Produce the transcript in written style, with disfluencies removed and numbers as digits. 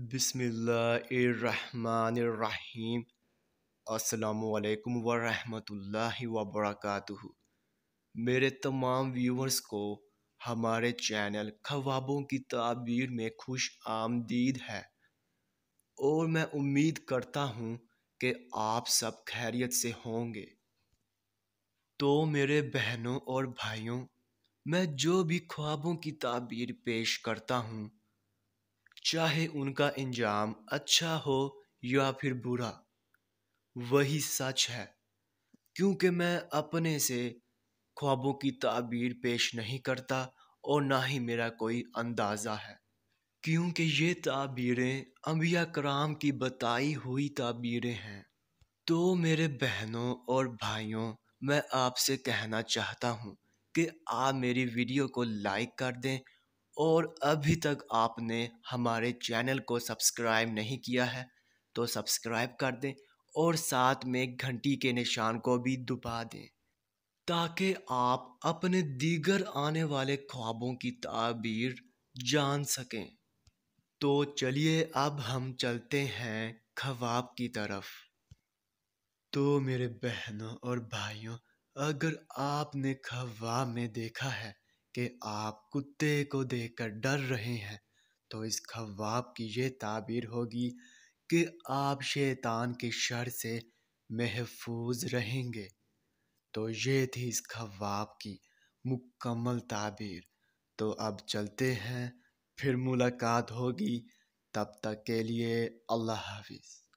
बिस्मिल्लाहिर्रहमानिर्रहीम। अस्सलामुअलैकुम वरहमतुल्लाहि वबरकातुहू। मेरे तमाम व्यूवर्स को हमारे चैनल ख्वाबों की ताबीर में खुश आमदीद है और मैं उम्मीद करता हूँ कि आप सब खैरियत से होंगे। तो मेरे बहनों और भाइयों, मैं जो भी ख्वाबों की ताबीर पेश करता हूँ, चाहे उनका अंजाम अच्छा हो या फिर बुरा, वही सच है। क्योंकि मैं अपने से ख्वाबों की ताबीर पेश नहीं करता और ना ही मेरा कोई अंदाज़ा है, क्योंकि ये ताबीरें अंबिया कराम की बताई हुई ताबीरें हैं। तो मेरे बहनों और भाइयों, मैं आपसे कहना चाहता हूँ कि आप मेरी वीडियो को लाइक कर दें और अभी तक आपने हमारे चैनल को सब्सक्राइब नहीं किया है तो सब्सक्राइब कर दें और साथ में घंटी के निशान को भी दबा दें, ताकि आप अपने दीगर आने वाले ख्वाबों की ताबीर जान सकें। तो चलिए अब हम चलते हैं ख्वाब की तरफ। तो मेरे बहनों और भाइयों, अगर आपने ख्वाब में देखा है कि आप कुत्ते को देखकर डर रहे हैं, तो इस ख्वाब की ये ताबीर होगी कि आप शैतान के शर से महफूज रहेंगे। तो ये थी इस ख्वाब की मुकम्मल ताबीर। तो अब चलते हैं, फिर मुलाकात होगी। तब तक के लिए अल्लाह हाफिज़।